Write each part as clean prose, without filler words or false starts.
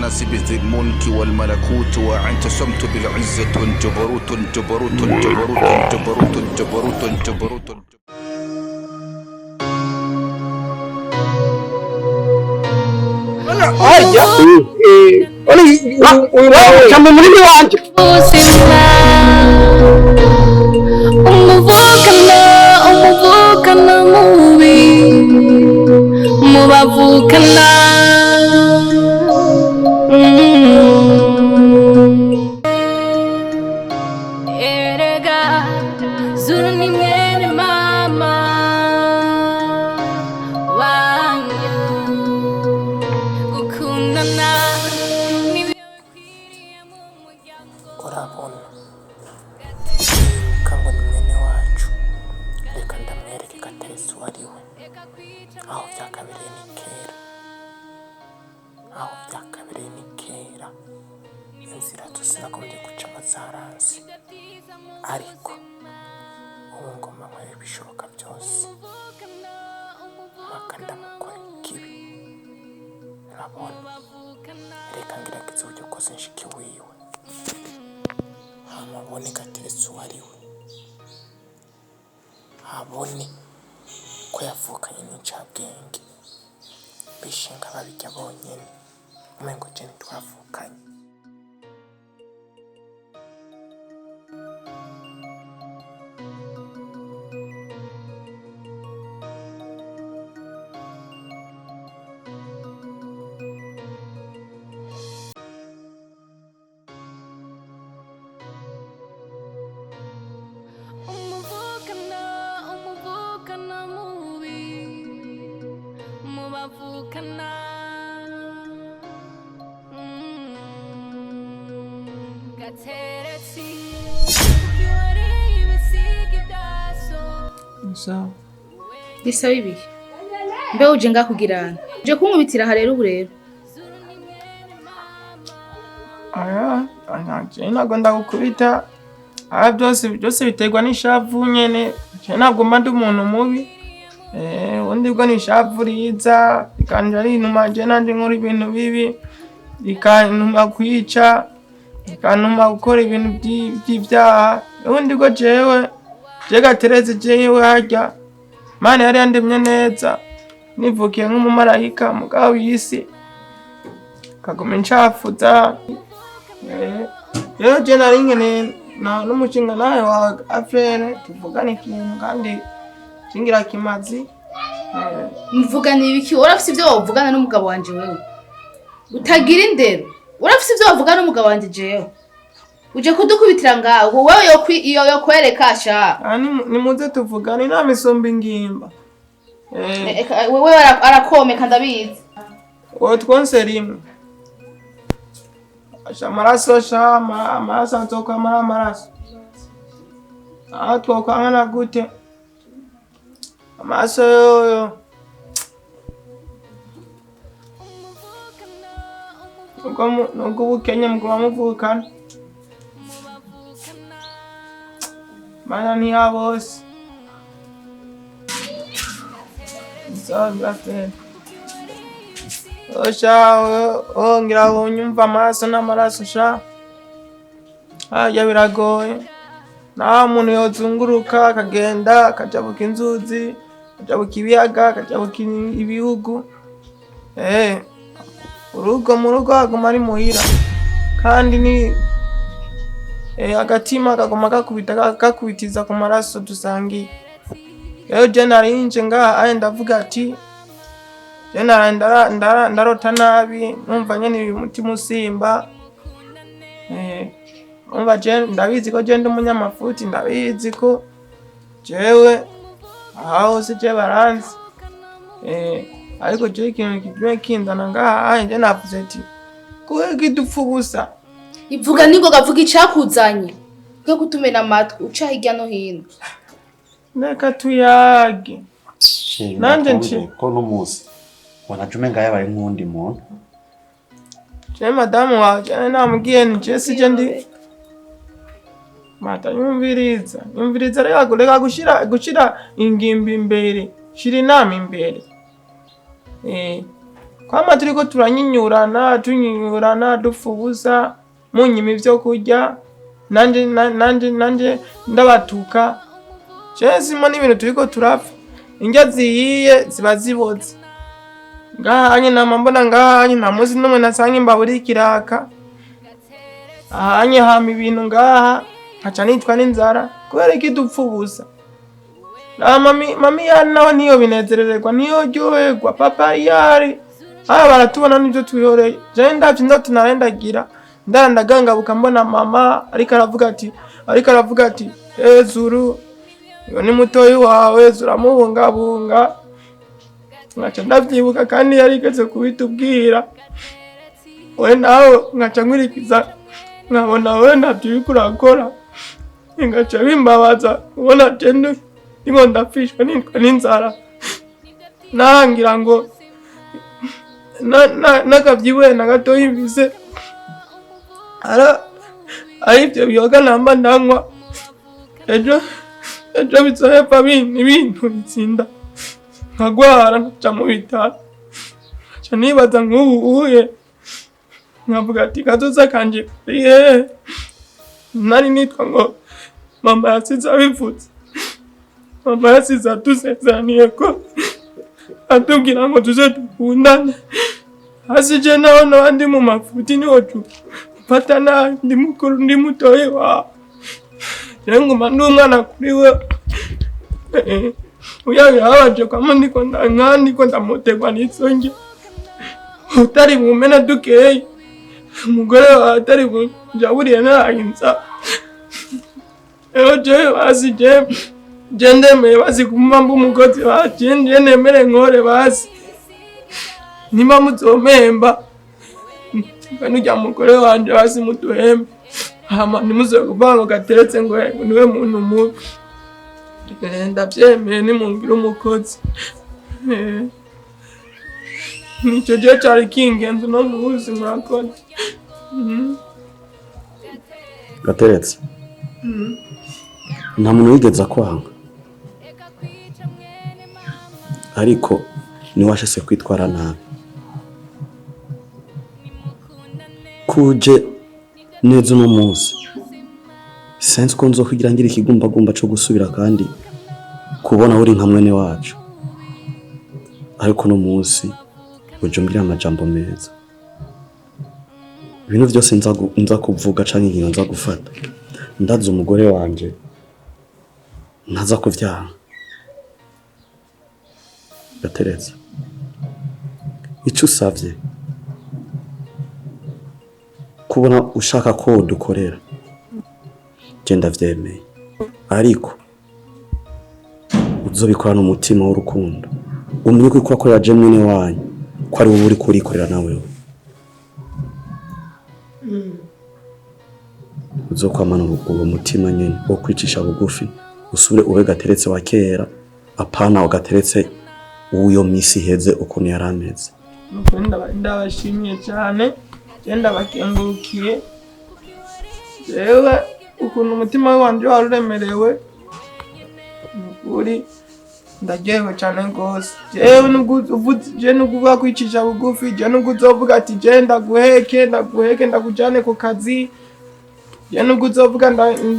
المناصب ذي الملك والملكوت واعتصمت بالعزة والجبروت الجبروت الجبروت الجبروت الجبروت الجبروت umuvujano mubi mubavukana erega zuru ni mwene mama wanyu gukundana urabona kango ni mwene wacu reka ndamwereke gateretsi wariwe aho byakabereye ni kera inzira tuziragombye gucamo zaranze ariko ubu ngomba nkore ibishoboka byose mpaka ndamukora ikibi urabona reka ngerageze uburyo bwose nshike wiwe hamubone gateretsi wariwe habone ko yavukanye n'incabwenge bishinga babijya bonyene umengo je ntitwavukanye umuvujano mubi mubavukana gateretsi ibisigi byaso sawa Gisa bibi. Mbe uje ngakugirana. Je kunkubitira aha rero uburero. ntabwo ndagukubita byose biterwa n'ishavu nyene ntabwo mba ndi umuntu mubi ubundi bwo n'ishavu riza rikanja rintuma je nanje nkora ibintu bibi rikantuma kwica rikantuma gukora ibintu by'ibyaha ubundi bwo je gateretsi jewe harya Mana yari yandemye neza nivukiye nk'umumarayika mugabo w'isi kagoma incafuza rero je nari nkene n'umushinga nawe wa afere tuvugane ikintu kandi kingira kimazi Mvugana ibiki urafise ibyo wavugana n'umugabo wanje wewe utagira indero urafise ibyo wavugana n'umugabo wanje jewe uje kudukubitira ngaho wewe yo kwereka sha nimuze tuvugane inama isomba ingimba wewe arakomeka ndabizi uwo twonse rimwe asha amaraso sha amaraso nzokwamara amaraso aha twokwangana gute amaraso yoyo nubwo ubukenya muguma muvukana Mana niya bose sawa birafere osha ngira unyumva amaraso n'amaraso sha harya biragoye nta muntu yozunguruka akagenda akajabuka inzuzi akajabuka ibiyaga akajabuka ibihugu urugo mu rugo haguma ari muhira kandi ni agatima kagoma gakubitiza ku maraso dusangiye rero je narinje ngaha aye ndavuga ati je ndarota nabi numva nyene umutima usimba umva je ndabizi ko je ndi umunyamafuti ndabizi ko jewe aho se je baranzi ariko je ikintu kimwe kindana ngaha aye je navuze ati kuwegi dupfa ubusa ivuga ningo gavuga icakuzanye bwo gutumena amatwi uca hirya no hino reka tuyage nanje nci ko n'umuzi wanajume ngaye abaye nk'undi muntu je madamu waje namubwiye ni je sije ndi mata yumviriza rero reka gushira ingimbi imbere shira inama imbere kwama turiko tunyinyurana dufubuza munyima ivyo kurya nanje ndabatuka simo n'ibintu turiko turapfa indya zihiye ziba ziboze ngahanye nama mbona ngahanye nta munsi n'umwe nasanga imbabura ikiraka ahanye hama ibintu ngaha nkaca nitwa n'inzara kubera iki dupfa ubusa mami yari nawe niyo binezerererwa niyo ryoherwa papa yari baratubona n'ibyo tuyoreye jewe ndavye nza tunarendagira ndagangabuka mbona mama ariko aravuga ati zuru uyo ni mutoyi wawe zuramubungabunga ngaca ndavyibuka kandi yarigeze kubitubwira we nawe ngaca nkurikiza nkabona we ntavyo uriko urakora ngaca bimbabaza ubona je ndiko ndapfishwa n'inzara nangira ngo nakavyibuye na gatoyi mvise ari ivyo biyoga namba ndanywa ejo bizoheva ibintu bitsinda nkagwara nkaca mu bitaro nkaca nibaza nk'ubuye nkavuga ati kazoza kanje karihe nari nitwa ngo mama yasize abivuze mama yasize adusezeraniye ko atubwira ngo tuze dukundane hasi je naho n'abandi mu mafuti niho tufata nabi ndi mukuru ndi mutoyi wawe jewe nguma ndi umwana kuri we uyawe habaje kwama ndiko ndamutegwa n'isonge utari bumena dukeye umugore wawe atari bunjaburiye narahinza jewe basi je ndemeye basi kumva mba umukozi waje je nemere nkore basi nimba muzomemba nujya mugore wanje basi muduhembe hama nimuze kuvuga ngo gateretse ngo niwe muntu mubi ndavyemeye nimungira umukozi nico je cari kingenzi no mu buzima murakoze gateretse nta muntu wigeze akwanga ariko niwashase kwitwara nabi kuje neza uno munsi sense ko nzokugira ngira ikigumbagumba co gusubira kandi kubona uri nka mwene wacu ariko no munsi uje mbira amajambo meza ibintu byose nza kuvuga canke ingingo nza gufata ndaza umugore wanje ntaza kuvyanga gateretse ico usavye kubona ushaka ko dukorera genda vyemeye ariko uzobikorana umutima w'urukundo umenye ko akorera je mwene wanyu ko ari wowe uri kurikorera nawe uzokwamana uwo mutima nyene wo kwicisha bugufi usubire ube gateretse wa kera apana ugateretse uyo misi heze ukuntu yarameze ndabashimiye cyane genda bakengurukiye jewe ukuntu umutima wanje waruremerewe uri ndagewe cyane gose jewe nukuvuga kwicisha bugufi je nukuzovuga ati je ndaguheke ndakujane ku kazi je nukuzovuga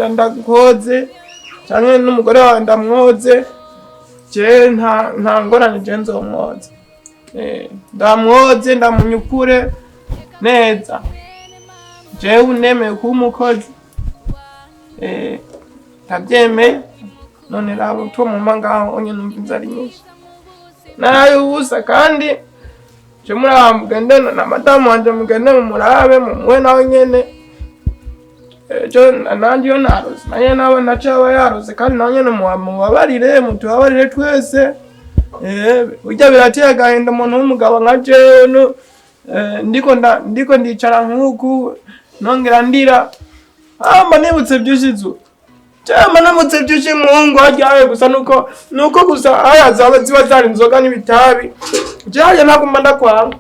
ndakoze cyane n'umugore wawe ndamwoze je nta ngorane je nzomwoze ndamwoze ndamunyukure neza jewe unemeye kuba umukozi ndabyemeye none rabo two mu mangaho onye numva inzara nyinshi nayo ubusa kandi je murambugende na madamu wanje mugende mu murabe mu mwe nawe nyene jo nanjye yo naroze naye nawe nacawa yaroze kandi nanjye no mubabarire mutubabarire twese ujya birateye agahinda umuntu w'umugabo nka jewe ndiko ndicara nk'uku nongera ndira mba nibutse byushizu cyama namutse byushi muhungu hajyaye gusa nuko gusa aya ziba zari inzoga n'ibitabi jaje nagomba ndakwanga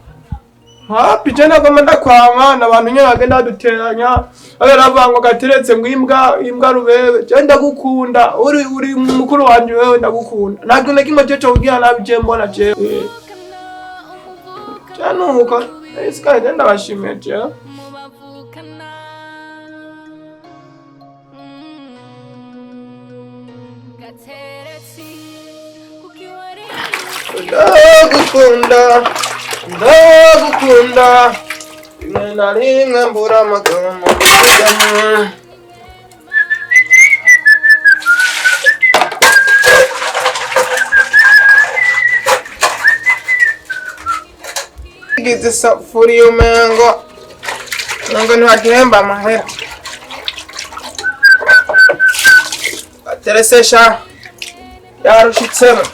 hapi je nagomba ndakwanga n'abantu nyene bagenda duteranya aberavango gateretse ngo imbwa rubebe je ndagukunda uri mukuru wanje wewe ndagukunda ntabwo nakimwe cyo kugira nabi je mbona je Nuko isikaye genda bashimiye jewe. mubavukana gateretsi kuko iwari Ndagukunda rimwe na rimwe mbura amagambo kuvugana. Igize isafuriya umengo ntihagihemba amahera. Bateresesha yarushitsemo.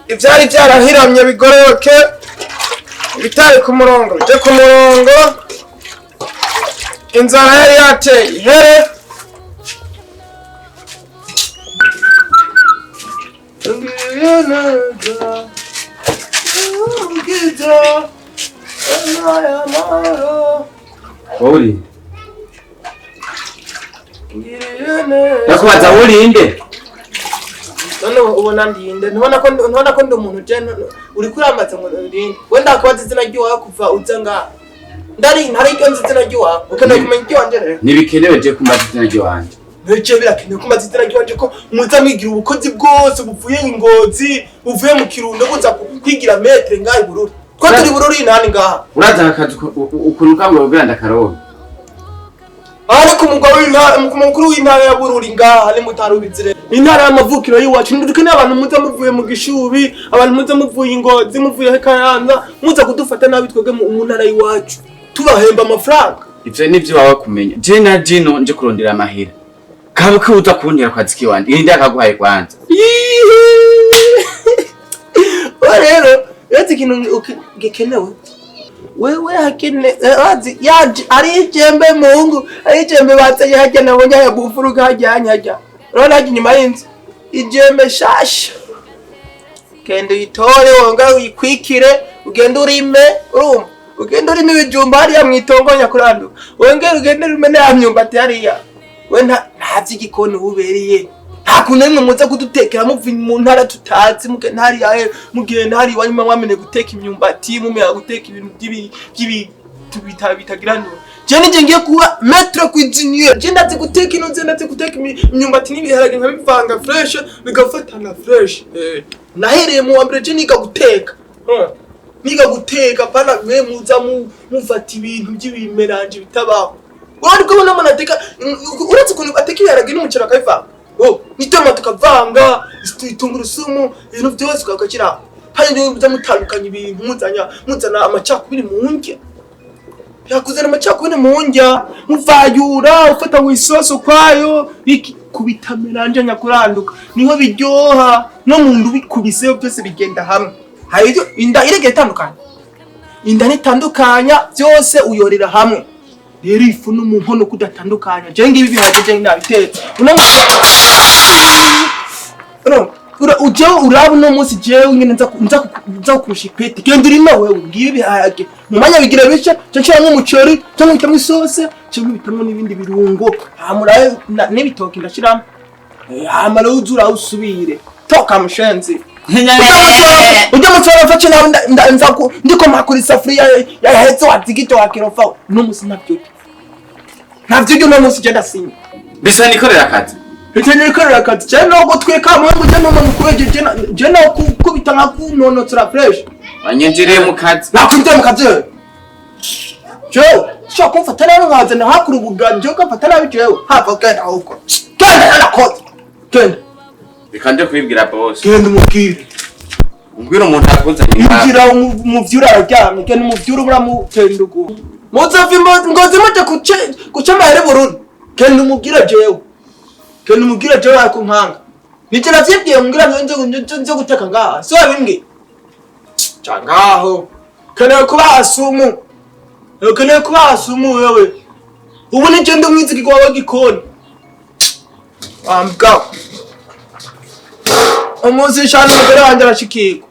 Ivyari vyarahiramye bigororoke, ibitari ku murongo bije ku murongo, inzara yari yateye ihere. Uri Nakubaza urinde none ubona ndinde ntubona ko ndi umuntu je uri kuramaza ngo ndinde wenda akabaza izina ry'iwawe kuva uza ngaha ntari icyo nzi izina ry'iwawe ukeneye kumenya icyo wanje rero ntibikenewe je kumaza izina ry'iwanje ntacyo birakenewe kumaza izina ry'iwanje ko muza mwigira ubukozi bwose buvuye Ingozi buvuye mu Kirundo buza kwigira metre ngaha Bururi ko turi Bururi nani ngaha uraza akazi ukuntu kamwe ubwanda karonka ariko umukuru w'intara ya Bururi ngaha ni mutarubizire intara y'amavukiro y'iwacu ndukeneye abantu muza muvuye mu Gishubi abantu muza muvuye Ingozi muvuye Kayanza muza kudufata nabi twebwe mu ntara y'iwacu tubahemba amafaranga ivyo nivyo wawe kumenya je na Jino nje kurondera amahera kabe ko uza kuntera kwazi kiwandi indi akaguhaye kwanza rero yati ikintu gikenewe wewe hakine yaje ari jembe Mungu ari jembe batanye hajya nabonye ya bufuruka hajyanye hajya rona nyuma y'inzu ijembe shasha kende itore wonga uyikwikire ugende urime urumva ugende urime ibijumba hariya mwitongo nyakurandu wongera ugende urime na myumbati hariya we ntazi igikoni uberiye hakuntu nimwe muza kudutekera muvi mu ntara tutazi mugenda hariya mugenda hariya wanyuma mwamene guteka imyumbati mumenya guteka ibintu by'ibi bitagira no je nije ngiye kuba maître cuisinier je ndazi guteka ino ndazi guteka imyumbati n'ibiharage nkabivanga fresh bigafatana fresh nahereye mu wambere je niga guteka bana mwe muza mufata ibintu by'ibimeranje bitabaho wari kubona manateka uretse kuntu bateka ibiharage n'umuceri akabivanga nitama tukavanga tungurusumu ibintu byose ukakira hanyuma byo mutandukanye ibintu muzana amacakubiri mu ndya yakuzana amacakubiri mu ndya muvayura ufata wisoso kwayo kubitameranje nyakuranduka niho biryoha no mu ndu bikubise byose bigenda hamwe hayo inda irege itandukanye inda nitandukanya byose uyorera hamwe rero ifu n'umuntu kudatandukanya je ngibi bihagije nabitetse uje uraba no munsi jewe nyine nza kurusha ipeti genda urimo wewe ngibi bihage mu manya bigira bice cyo nk'umuceri cyo nk'itamwe isose cyo bitamwe n'ibindi birungo hamuraye n'ibitoki ndashiramo hamara uzura usubire toka mushenzi ujya mutsora fache na nzaku ndiko makuri safuriya yahetse watigito wakirofa no musi navyo no musi genda sinya bisa nikorera akazi nikorera akazi cyane no gutweka mu ngo no mukubeje je no kubita nkakunono tsura fresh banyenjereye mu kazi nakubita mu kazi jo sho kumfatana no ngaze na hakuru buganje ukafatana bijewe hava genda ahubwo genda nakoti genda bikanje kwibwira boss genda umubwire umbwira umuntu akuzanye ngira umuvyura aryamye genda umuvyura buramutendugu muzavi ngozi muje kuce mahere Burundi genda umubwira jewe ako nkanga nije navyibwiye mbwira nze guteka ngaha so bimbwe cangaho keneye kuba asumu wewe ubu nije ndo mwiziki kwawe gikoni ambwa umuzi shana umugore wanje arashikirwa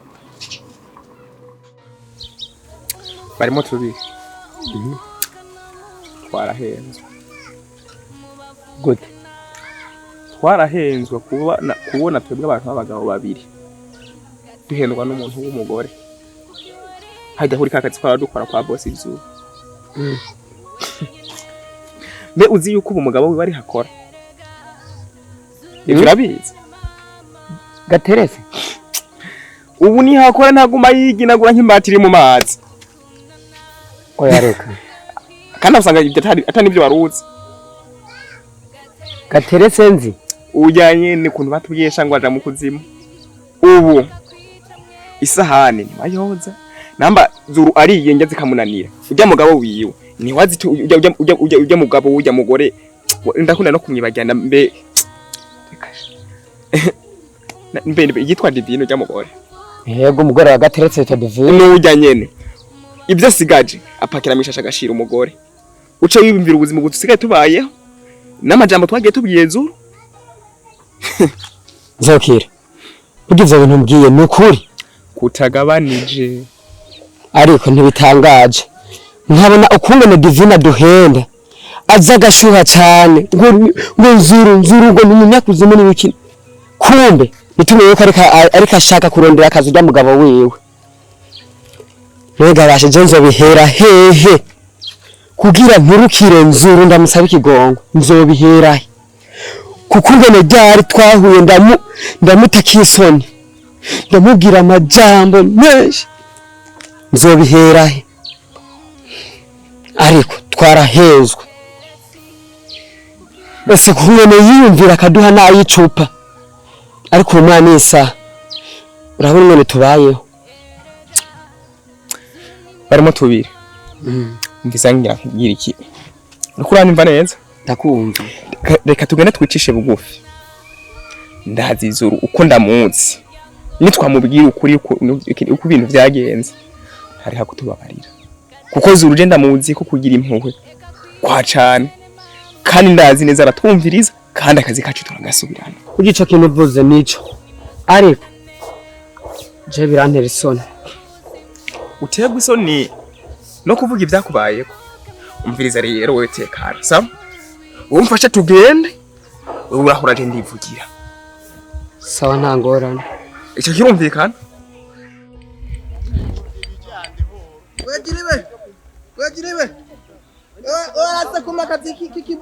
barimo tubiri twarahenzwe gute twarahenzwe kubona twebwe abantu b'abagabo babiri duhendwa n'umuntu w'umugore hajya kuri kakazi twara dukora kwa boss izuba. Mbe uzi yuko ubu mugabo we bari hakora? Ibyo urabizi? Gateretse Ubu ni hakora ntaguma yiginagura nk'imbatiri mu mazi. oya reka Kandi usanga ibyo atari ibyo waruzi. Gateretse nzi Ujyanye ni kuntu batubwiyesha ngo aja mu kuzimu. Ubu isahani ntibayoza. Namba zuru ariye njya zikamunanira. Ujya mugabo wiwe. Ni wazi ujya mugabo ujya mugore. Ndakunda no kumwibagirana mbe. Mbe yitwa Divino ujya mugore. yego umugore wa Gateretse to Divino N'ujya nyene. Ibyo sigaje apakira mishasha gashira umugore. Uce wibimvira ubuzima gutusigaye tubayeho. N'amajambo twagiye tubwiye zuru. Zokira ugize ibintu mbwiye nukuri Kutagabanije. ariko ntibitangaje nkabona ukungene Divina duhenda aza gashyuha cyane ngo nzuru ngo n'umunyakuzimu n'ibiki kumbe bitumiye ko ariko ashaka kurondera akazi ujya mugabo wiwe Mwega bashe jenzo bihera hehe kugira nturukire nzuru ndamusaba ikigongo nzobihera he kuko ngene ryari twahuye ndamutakisoni ndamubwira amajambo menshi nzobihera he ariko twarahezwe bese kumwene yiyumvira akaduha nayicupa ariko umwana isa urabona ngene tubayeho Barimo tubiri. Mvisa ngira kugira iki. Nukurana imva neza. ndakumva Reka tugende twicishe bugufi. Ndazi zuru uko ndamuzi. Nitwamubwira ukuri uko ibintu byagenze. Hari hakutubabarira. Kuko zuru je ndamuzi ko kugira impuhwe kwa cyane. Kandi ndazi neza aratumviriza kandi akazi kacu turagasubirana. kugica kintu vuze nico ariko je birantera isoni Utegwa isoni no kuvuga ibyakubayeko. Umviriza rero wewe tekana. Sawa? Umfasha tugende. Wewe urahura je ndivugira. sawa nta ngorane Icyo kirumvikana? Wegiriwe. Oya kumaka kiki.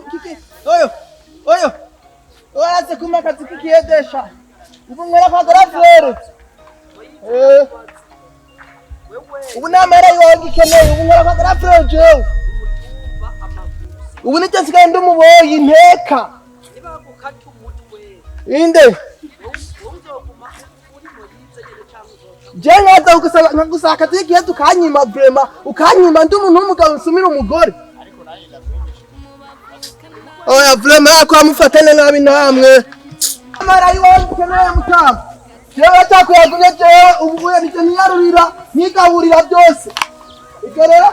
Oyo. Oya kumaka kiki yedesha. Ubu ngora kwa garafere. Ubu namara yongi keneye ubu ngora kwa garafere je. Ubu nite sigaye ndumuboyi nteka. Inde. Jenga ngusaka tiki yetu kanyima brema ukanyima ndi umuntu w'umugabo nsumira umugore. Oya brema kwa mufatane nabi namwe. Amara yongi keneye mutamba. Jewe takuyaguye jewe ubuye nite niyarurira nigaburira byose. Igerera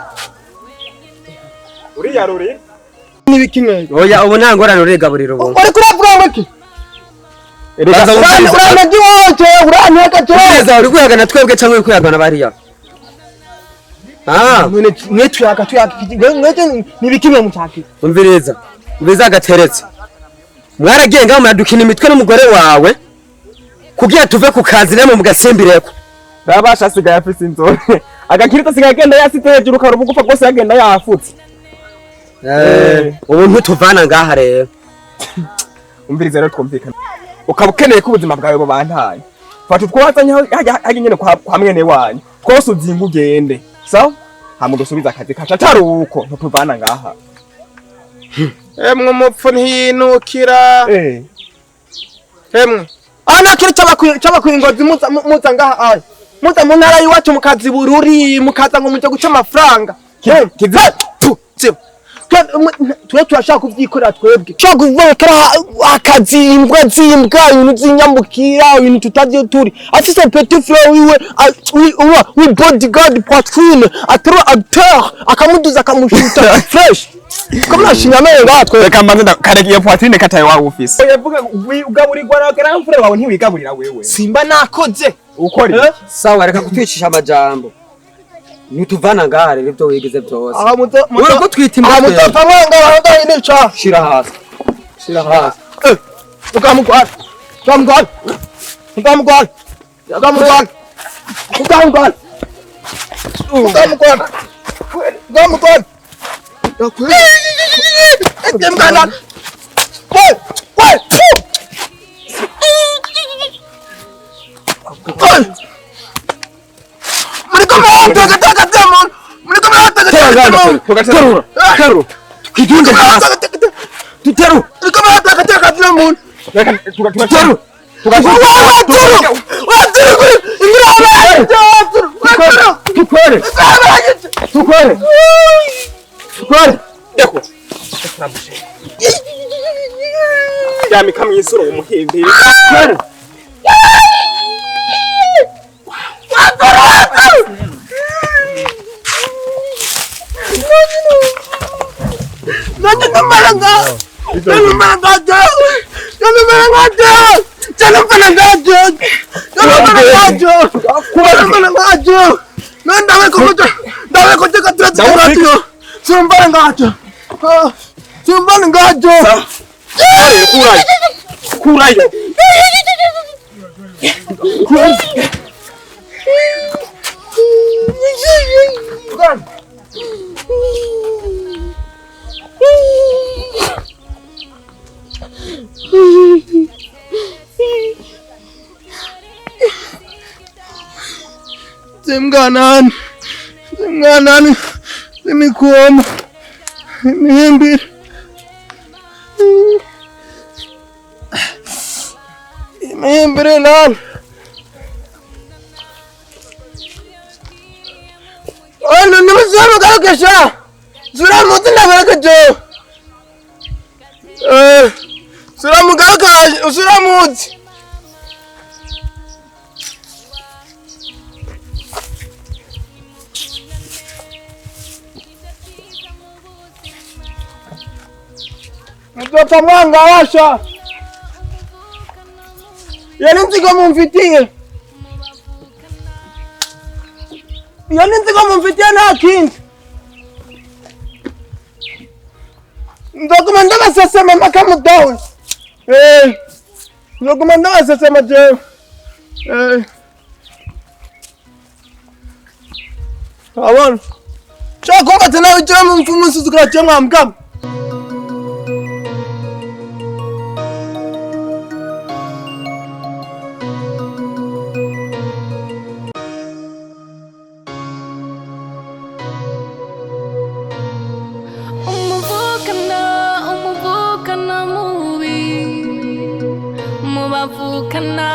uriyarurira nibiki mwe. oya ubu nta ngorane uregaburira ubu Uri kuravuga ngo iki? Urana giwote uranteka Neza uri kuyagana twebwe cyangwa uri kuyagana bariya mwe tuyaka mwete nibikimwe mutaki. umviriza Gateretse mwaragenga muradukina imitwe n'umugore wawe kugira tuve ku kazi namwe mugasimbireko Babasha sigaye afise inzore. Agakirita sigaye agenda yasite hejuru karubugufa rwose yagenda yafutse. ubu ntutuvana ngaha rero Umviriza rero twumvikana. Ukabukeneye ko ubuzima bwawe bubantaye. Fata twazanye haje nyene kwa mwene wanyu. Twose uzinga ugende. Sawa? Hamudusubiza akazi kaca taruko ntutuvana ngaha. Emwe mupfu ntinukira. Emwe ana kiri cy'abakwingozi muza ngaha ayi. Muza mu ntara yiwacu mukazi bururi mukaza ngo muje guca amafaranga. Kiza tuwe turashaka kuvyikorera twebwe cyo kuvokera akazi imbwa zimbwa ibintu zinyambukira ibintu tutagiye turi afise petit frère wiwe we bodyguard poitrine atro acteur akamuduza akamushuta fresh kama shinyameye batwe Reka mbanza karagiye poitrine kataye wa office. Yavuga ugaburirwa na grand frère wawe ntiwigaburira wewe. simba nakoze Ukore. sawa reka kutwicisha amajambo ntutuvana ngaha rero ibyo wigize byose aha muto uriko twita imbato mutofa mwanga bahanga inicha shira hasi ukamugwala ukamugwala Zamukwana. Zamukwana. Mwana. Woi. Yamika mwisuro umuhimbi. Kurayo. Zemganan, zemikuoma, imihimbi. Imihimbi nan. Oh, numusamu kakesha. Sura mutina barakajo. Sura mugaka, sura muti. Mtoto mwanga washa. Yani nziko mumfitie. Yani nziko mumfitie na kintu. Ndokumanda basasema mpaka mudawe. Ndokumanda basasema je. Awon. Chako batana ujama mfumu suzukra chama amkam. umuvukana mubi mubavukana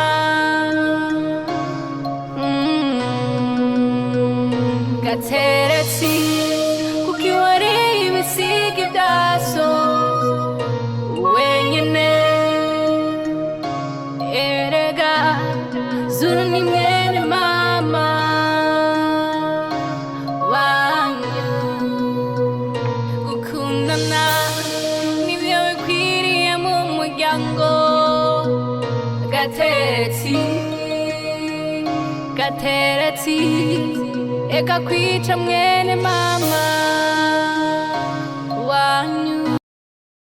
gateretsi kuki wari ibisigi byaso wenyine erega zuru ni mwene mama wanyu gukundana nibyo bikwiriye mu muryango gateretsi eka kwica mwene mama